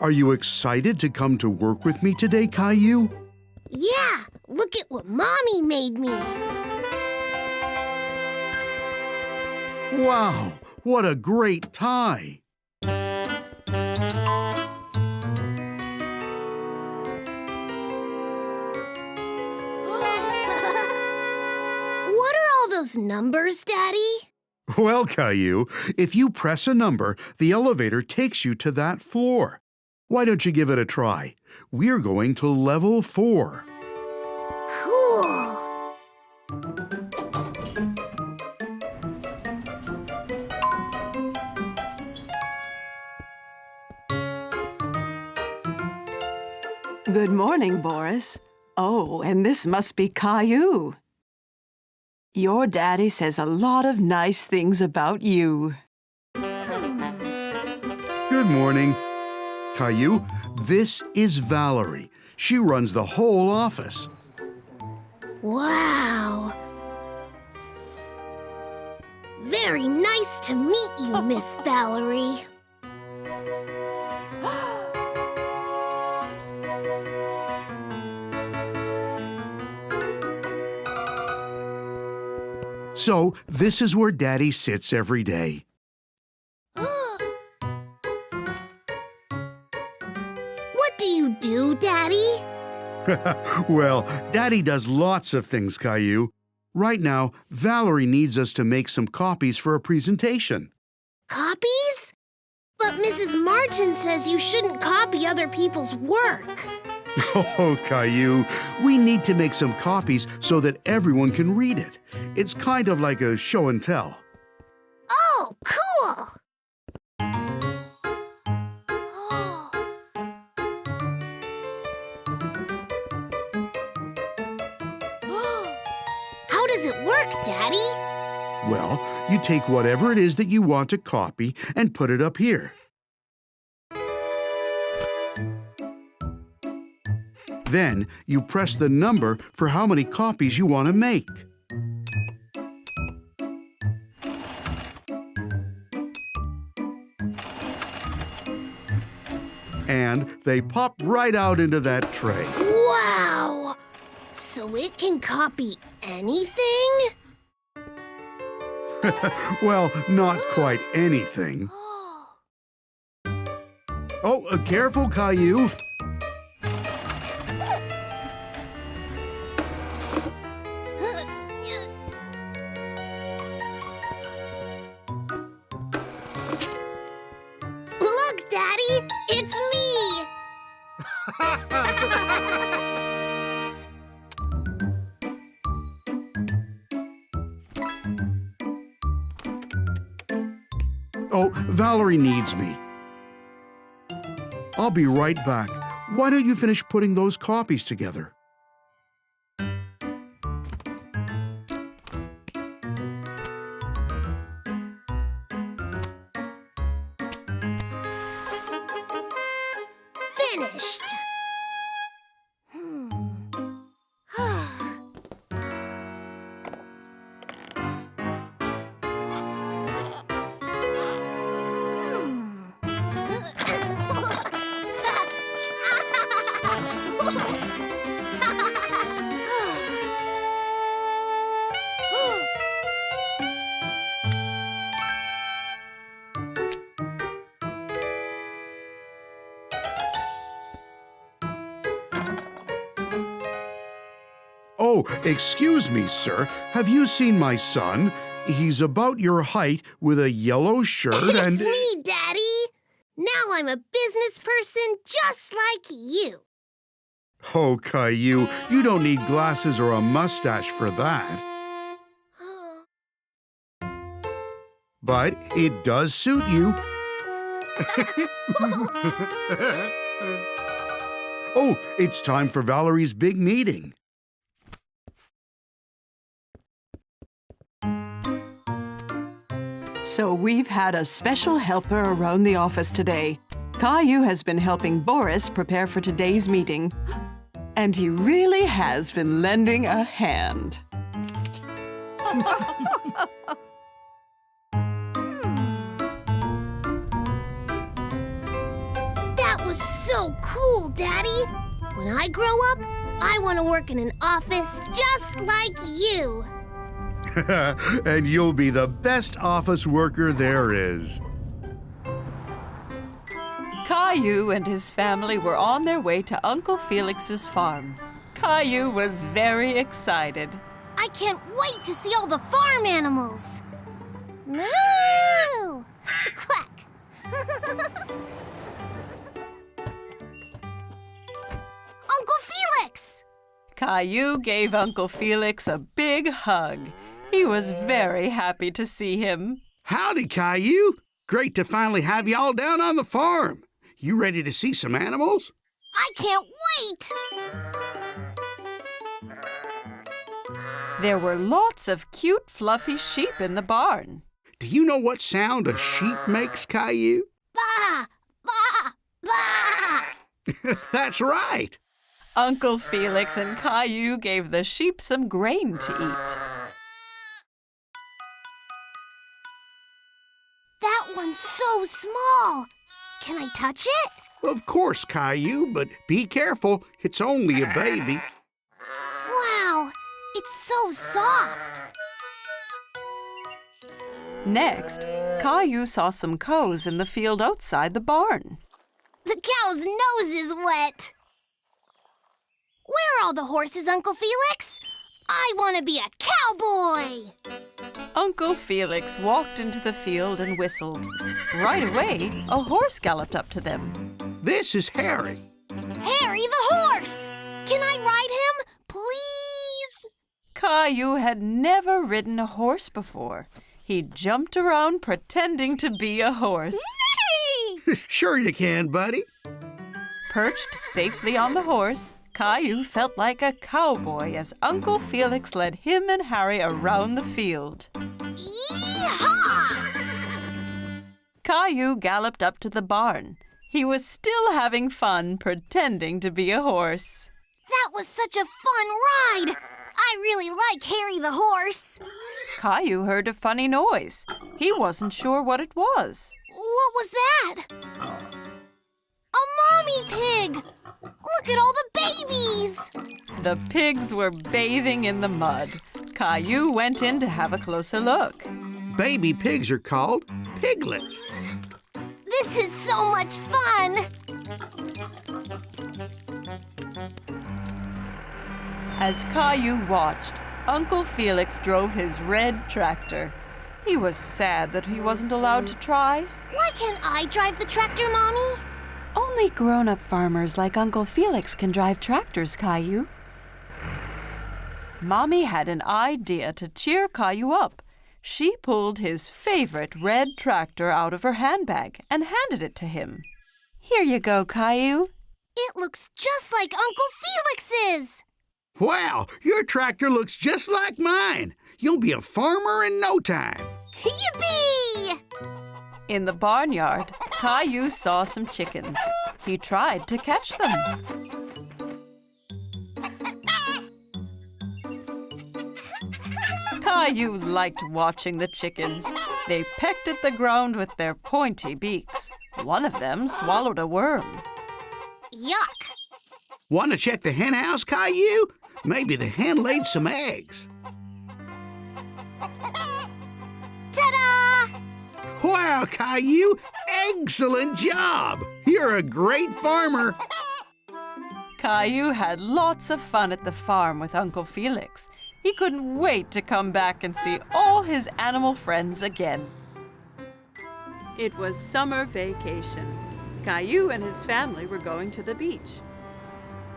Are you excited to come to work with me today, Caillou? Yeah, look at what Mommy made me. Wow, what a great tie! What are all those numbers, Daddy? Well, Caillou, if you press a number, the elevator takes you to that floor. Why don't you give it a try? We're going to level 4. Cool. Good morning, Boris. Oh, and this must be Caillou. Your daddy says a lot of nice things about you. Good morning. Caillou, this is Valerie. She runs the whole office. Wow. Very nice to meet you, Miss Valerie. So, this is where Daddy sits every day. What do you do, Daddy? Well, Daddy does lots of things, Caillou. Right now, Valerie needs us to make some copies for a presentation. Copies? But Mrs. Martin says you shouldn't copy other people's work. Oh, Caillou, we need to make some copies so that everyone can read it. It's kind of like a show and tell. Oh, cool! How does it work, Daddy? Well, you take whatever it is that you want to copy and put it up here. Then you press the number for how many copies you want to make. And they pop right out into that tray. Wow! So it can copy anything? Well, not quite anything. Oh, careful, Caillou. Look, Daddy! It's me! Oh, Valerie needs me. I'll be right back. Why don't you finish putting those copies together? Finished. Oh, excuse me, sir. Have you seen my son? He's about your height with a yellow shirt and... It's me, Daddy! Now I'm a business person just like you. Oh, Caillou, you don't need glasses or a mustache for that. But it does suit you. Oh, it's time for Valerie's big meeting. So we've had a special helper around the office today. Caillou has been helping Boris prepare for today's meeting. And he really has been lending a hand. cool, Daddy. When I grow up, I want to work in an office just like you. And you'll be the best office worker there is. Caillou and his family were on their way to Uncle Felix's farm. Caillou was very excited. I can't wait to see all the farm animals. Moo! Quack! Uncle Felix! Caillou gave Uncle Felix a big hug. He was very happy to see him. Howdy, Caillou. Great to finally have you all down on the farm. You ready to see some animals? I can't wait! There were lots of cute, fluffy sheep in the barn. Do you know what sound a sheep makes, Caillou? Bah! Bah! Bah! That's right. Uncle Felix and Caillou gave the sheep some grain to eat. That one's so small. Can I touch it? Of course, Caillou, but be careful. It's only a baby. Wow, it's so soft. Next, Caillou saw some cows in the field outside the barn. The cow's nose is wet. Where are all the horses, Uncle Felix? I want to be a cowboy. Uncle Felix walked into the field and whistled. Right away, a horse galloped up to them. This is Harry. Harry the horse! Can I ride him, please? Caillou had never ridden a horse before. He jumped around pretending to be a horse. Nay! Sure you can, buddy. Perched safely on the horse, Caillou felt like a cowboy as Uncle Felix led him and Harry around the field. Yee-haw! Caillou galloped up to the barn. He was still having fun pretending to be a horse. That was such a fun ride. I really like Harry the horse. Caillou heard a funny noise. He wasn't sure what it was. What was that? A mommy pig! Look at all the babies! The pigs were bathing in the mud. Caillou went in to have a closer look. Baby pigs are called piglets. This is so much fun! As Caillou watched, Uncle Felix drove his red tractor. He was sad that he wasn't allowed to try. Why can't I drive the tractor, Mommy? Only grown-up farmers like Uncle Felix can drive tractors, Caillou. Mommy had an idea to cheer Caillou up. She pulled his favorite red tractor out of her handbag and handed it to him. Here you go, Caillou. It looks just like Uncle Felix's! Wow, your tractor looks just like mine. You'll be a farmer in no time. Yippee! In the barnyard, Caillou saw some chickens. He tried to catch them. Caillou liked watching the chickens. They pecked at the ground with their pointy beaks. One of them swallowed a worm. Yuck! Want to check the hen house, Caillou? Maybe the hen laid some eggs. Ta-da! Wow, Caillou, excellent job. You're a great farmer. Caillou had lots of fun at the farm with Uncle Felix. He couldn't wait to come back and see all his animal friends again. It was summer vacation. Caillou and his family were going to the beach.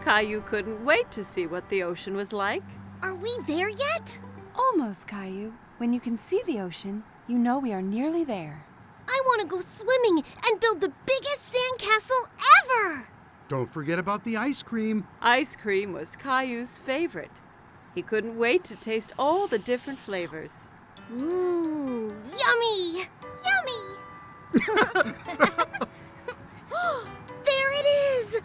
Caillou couldn't wait to see what the ocean was like. Are we there yet? Almost, Caillou. When you can see the ocean, you know we are nearly there. I want to go swimming and build the biggest sandcastle ever! Don't forget about the ice cream. Ice cream was Caillou's favorite. He couldn't wait to taste all the different flavors. Mmm, yummy! Yummy! There it is!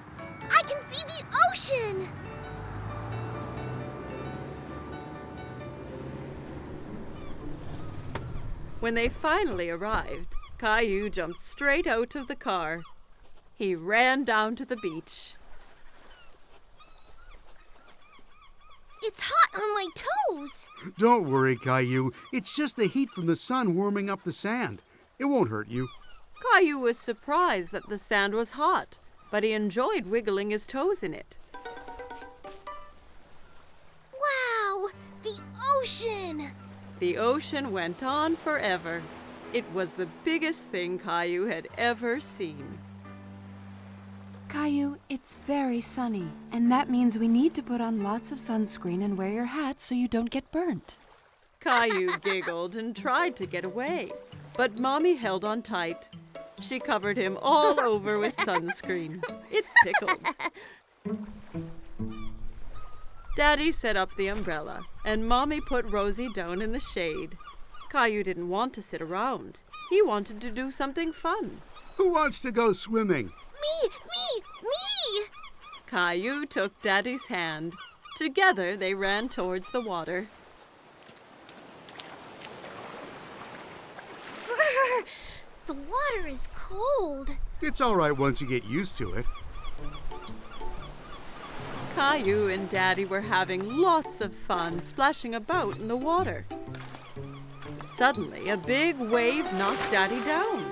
I can see the ocean! When they finally arrived, Caillou jumped straight out of the car. He ran down to the beach. It's hot on my toes. Don't worry, Caillou. It's just the heat from the sun warming up the sand. It won't hurt you. Caillou was surprised that the sand was hot, but he enjoyed wiggling his toes in it. Wow, the ocean. The ocean went on forever. It was the biggest thing Caillou had ever seen. Caillou, it's very sunny, and that means we need to put on lots of sunscreen and wear your hat so you don't get burnt. Caillou giggled and tried to get away, but Mommy held on tight. She covered him all over with sunscreen. It tickled. Daddy set up the umbrella, and Mommy put Rosie down in the shade. Caillou didn't want to sit around. He wanted to do something fun. Who wants to go swimming? Me! Caillou took Daddy's hand. Together they ran towards the water. Brr, the water is cold. It's all right once you get used to it. Caillou and Daddy were having lots of fun splashing about in the water. Suddenly, a big wave knocked Daddy down.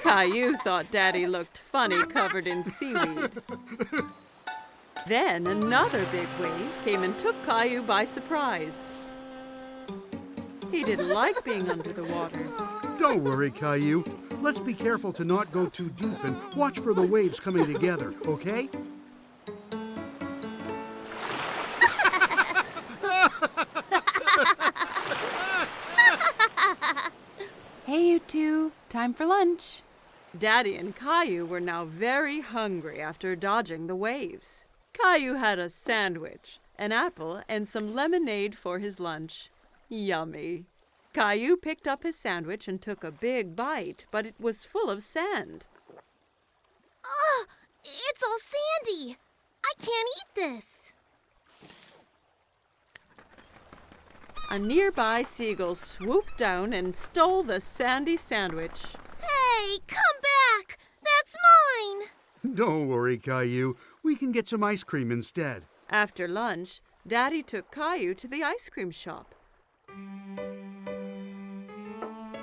Caillou thought Daddy looked funny covered in seaweed. Then another big wave came and took Caillou by surprise. He didn't like being under the water. Don't worry, Caillou. Let's be careful to not go too deep and watch for the waves coming together, okay? Hey, you two, time for lunch. Daddy and Caillou were now very hungry after dodging the waves. Caillou had a sandwich, an apple, and some lemonade for his lunch. Yummy. Caillou picked up his sandwich and took a big bite, but it was full of sand. Ugh, it's all sandy. I can't eat this. A nearby seagull swooped down and stole the sandy sandwich. Hey, come back! That's mine! Don't worry, Caillou. We can get some ice cream instead. After lunch, Daddy took Caillou to the ice cream shop.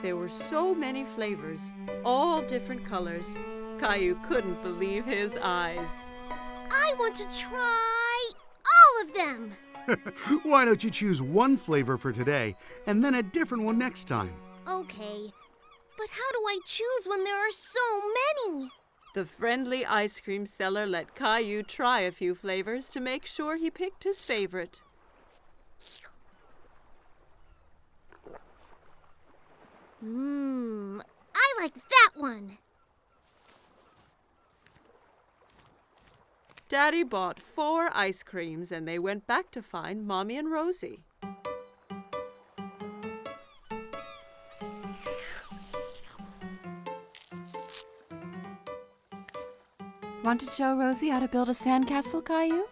There were so many flavors, all different colors. Caillou couldn't believe his eyes. I want to try all of them. Why don't you choose one flavor for today and then a different one next time? Okay, but how do I choose when there are so many? The friendly ice cream seller let Caillou try a few flavors to make sure he picked his favorite. I like that one. Daddy bought 4 ice creams and they went back to find Mommy and Rosie. Want to show Rosie how to build a sandcastle, Caillou?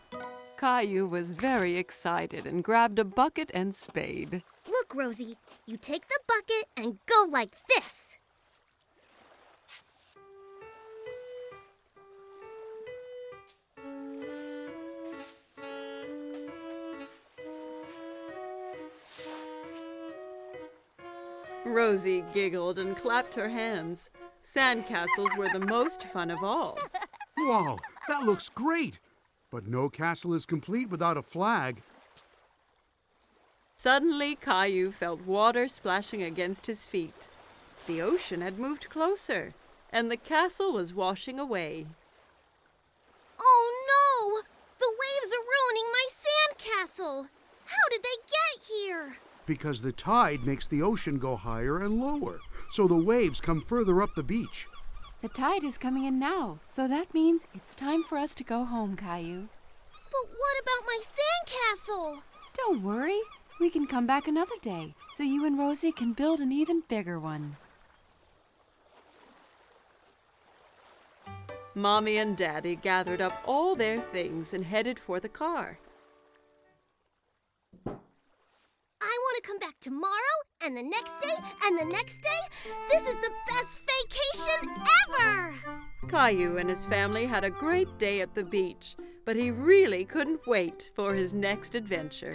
Caillou was very excited and grabbed a bucket and spade. Look, Rosie, you take the bucket and go like this. Rosie giggled and clapped her hands. Sandcastles were the most fun of all. Wow, that looks great. But no castle is complete without a flag. Suddenly, Caillou felt water splashing against his feet. The ocean had moved closer, and the castle was washing away. Oh no! The waves are ruining my sandcastle. How did they get here? Because the tide makes the ocean go higher and lower, so the waves come further up the beach. The tide is coming in now, so that means it's time for us to go home, Caillou. But what about my sandcastle? Don't worry. We can come back another day, so you and Rosie can build an even bigger one. Mommy and Daddy gathered up all their things and headed for the car. I want to come back tomorrow, and the next day, and the next day. This is the best vacation ever! Caillou and his family had a great day at the beach, but he really couldn't wait for his next adventure.